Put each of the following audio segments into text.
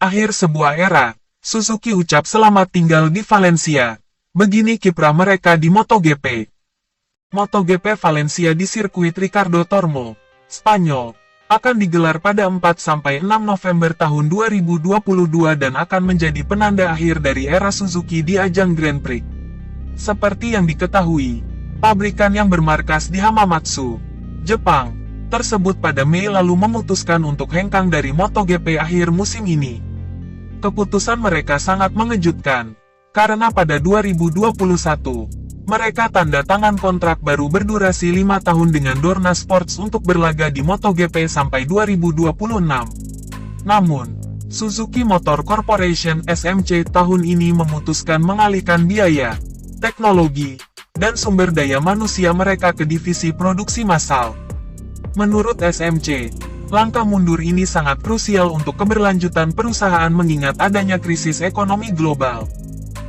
Akhir sebuah era, Suzuki ucap selamat tinggal di Valencia. Begini kiprah mereka di MotoGP. MotoGP Valencia di sirkuit Ricardo Tormo, Spanyol, akan digelar pada 4-6 November tahun 2022 dan akan menjadi penanda akhir dari era Suzuki di ajang Grand Prix. Seperti yang diketahui, pabrikan yang bermarkas di Hamamatsu, Jepang, tersebut pada Mei lalu memutuskan untuk hengkang dari MotoGP akhir musim ini. Keputusan mereka sangat mengejutkan, karena pada 2021, mereka tanda tangan kontrak baru berdurasi 5 tahun dengan Dorna Sports untuk berlaga di MotoGP sampai 2026. Namun, Suzuki Motor Corporation (SMC) tahun ini memutuskan mengalihkan biaya, teknologi, dan sumber daya manusia mereka ke divisi produksi massal. Menurut SMC, langkah mundur ini sangat krusial untuk keberlanjutan perusahaan mengingat adanya krisis ekonomi global.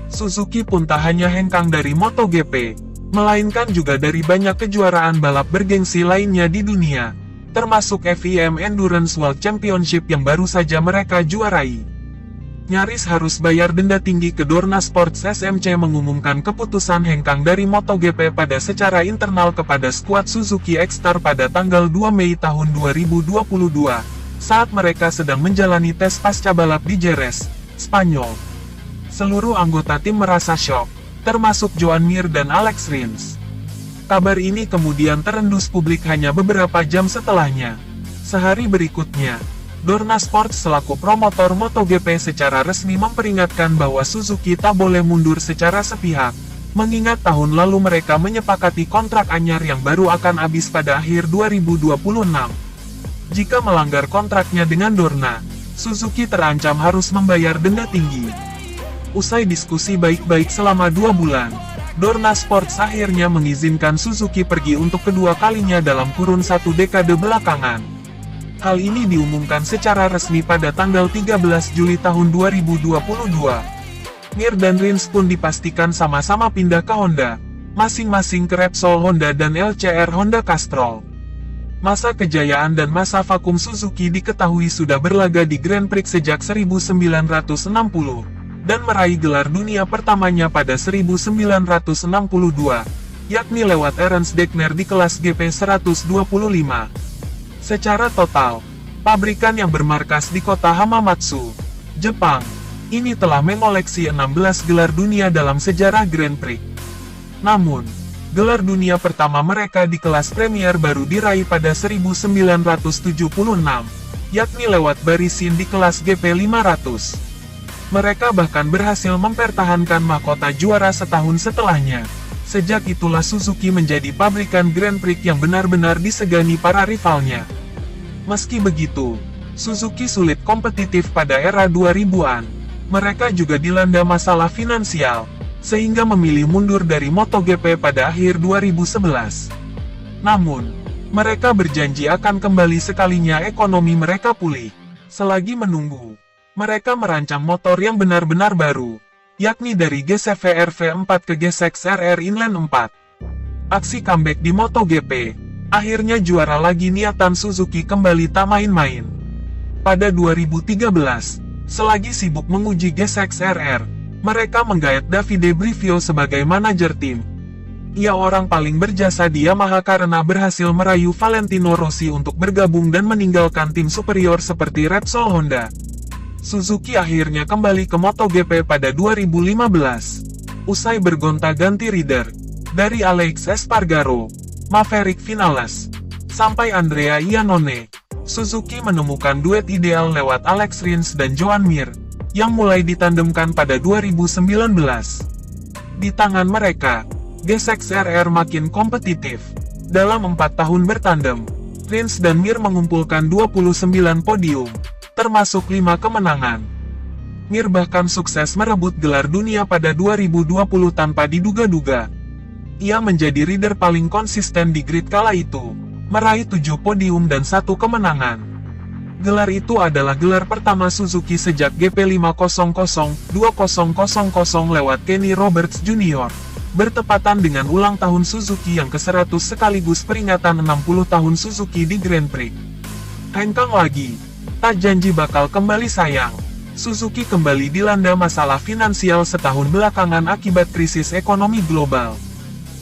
Suzuki pun tak hanya hengkang dari MotoGP, melainkan juga dari banyak kejuaraan balap bergengsi lainnya di dunia, termasuk FIM Endurance World Championship yang baru saja mereka juarai. Nyaris harus bayar denda tinggi ke Dorna Sports. SMC mengumumkan keputusan hengkang dari MotoGP pada secara internal kepada skuad Suzuki X-Star pada tanggal 2 Mei tahun 2022, saat mereka sedang menjalani tes pasca balap di Jerez, Spanyol. Seluruh anggota tim merasa syok, termasuk Joan Mir dan Alex Rins. Kabar ini kemudian terendus publik hanya beberapa jam setelahnya. Sehari berikutnya, Dorna Sports selaku promotor MotoGP secara resmi memperingatkan bahwa Suzuki tak boleh mundur secara sepihak, mengingat tahun lalu mereka menyepakati kontrak anyar yang baru akan habis pada akhir 2026. Jika melanggar kontraknya dengan Dorna, Suzuki terancam harus membayar denda tinggi. Usai diskusi baik-baik selama 2 bulan, Dorna Sports akhirnya mengizinkan Suzuki pergi untuk kedua kalinya dalam kurun 1 dekade belakangan. Hal ini diumumkan secara resmi pada tanggal 13 Juli tahun 2022. Mir dan Rins pun dipastikan sama-sama pindah ke Honda, masing-masing ke Repsol Honda dan LCR Honda Castrol. Masa kejayaan dan masa vakum Suzuki diketahui sudah berlaga di Grand Prix sejak 1960, dan meraih gelar dunia pertamanya pada 1962, yakni lewat Ernst Degner di kelas GP 125. Secara total, pabrikan yang bermarkas di kota Hamamatsu, Jepang, ini telah mengoleksi 16 gelar dunia dalam sejarah Grand Prix. Namun, gelar dunia pertama mereka di kelas Premier baru diraih pada 1976, yakni lewat Barisin di kelas GP 500. Mereka bahkan berhasil mempertahankan mahkota juara setahun setelahnya. Sejak itulah Suzuki menjadi pabrikan Grand Prix yang benar-benar disegani para rivalnya. Meski begitu, Suzuki sulit kompetitif pada era 2000-an. Mereka juga dilanda masalah finansial, sehingga memilih mundur dari MotoGP pada akhir 2011. Namun, mereka berjanji akan kembali sekalinya ekonomi mereka pulih. Selagi menunggu, mereka merancang motor yang benar-benar baru, yakni dari GSX-R V4 ke GSX-RR Inline 4. Aksi comeback di MotoGP, akhirnya juara lagi niatan Suzuki kembali tak main-main. Pada 2013, selagi sibuk menguji GSX-RR, mereka menggait Davide Brivio sebagai manajer tim. Ia orang paling berjasa di Yamaha karena berhasil merayu Valentino Rossi untuk bergabung dan meninggalkan tim superior seperti Repsol Honda. Suzuki akhirnya kembali ke MotoGP pada 2015. Usai bergonta-ganti rider, dari Alex Espargaro, Maverick Vinales, sampai Andrea Iannone, Suzuki menemukan duet ideal lewat Alex Rins dan Joan Mir, yang mulai ditandemkan pada 2019. Di tangan mereka, GSX-RR makin kompetitif. Dalam 4 tahun bertandem, Rins dan Mir mengumpulkan 29 podium, termasuk 5 kemenangan. Mir bahkan sukses merebut gelar dunia pada 2020 tanpa diduga-duga. Ia menjadi rider paling konsisten di grid kala itu, meraih 7 podium dan 1 kemenangan. Gelar itu adalah gelar pertama Suzuki sejak GP500-2000 lewat Kenny Roberts Jr., bertepatan dengan ulang tahun Suzuki yang ke-100 sekaligus peringatan 60 tahun Suzuki di Grand Prix. Hengkang lagi, tak janji bakal kembali sayang. Suzuki kembali dilanda masalah finansial setahun belakangan akibat krisis ekonomi global.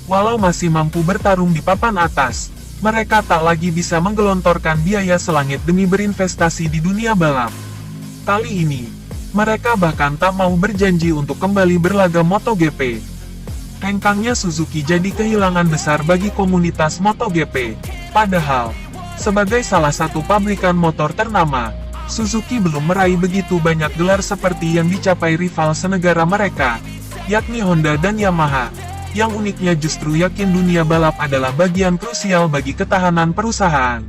Walau masih mampu bertarung di papan atas, mereka tak lagi bisa menggelontorkan biaya selangit demi berinvestasi di dunia balap. Kali ini, mereka bahkan tak mau berjanji untuk kembali berlaga MotoGP. Hengkangnya Suzuki jadi kehilangan besar bagi komunitas MotoGP. Padahal, sebagai salah satu pabrikan motor ternama, Suzuki belum meraih begitu banyak gelar seperti yang dicapai rival senegara mereka, yakni Honda dan Yamaha. Yang uniknya justru yakin dunia balap adalah bagian krusial bagi ketahanan perusahaan.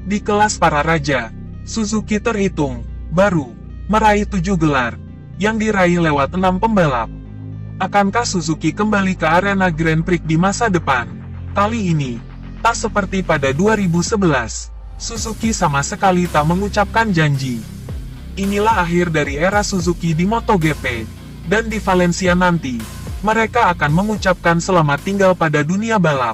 Di kelas para raja, Suzuki terhitung baru meraih 7 gelar, yang diraih lewat 6 pembalap. Akankah Suzuki kembali ke arena Grand Prix di masa depan? Kali ini, tak seperti pada 2011. Suzuki sama sekali tak mengucapkan janji. Inilah akhir dari era Suzuki di MotoGP, dan di Valencia nanti, mereka akan mengucapkan selamat tinggal pada dunia balap.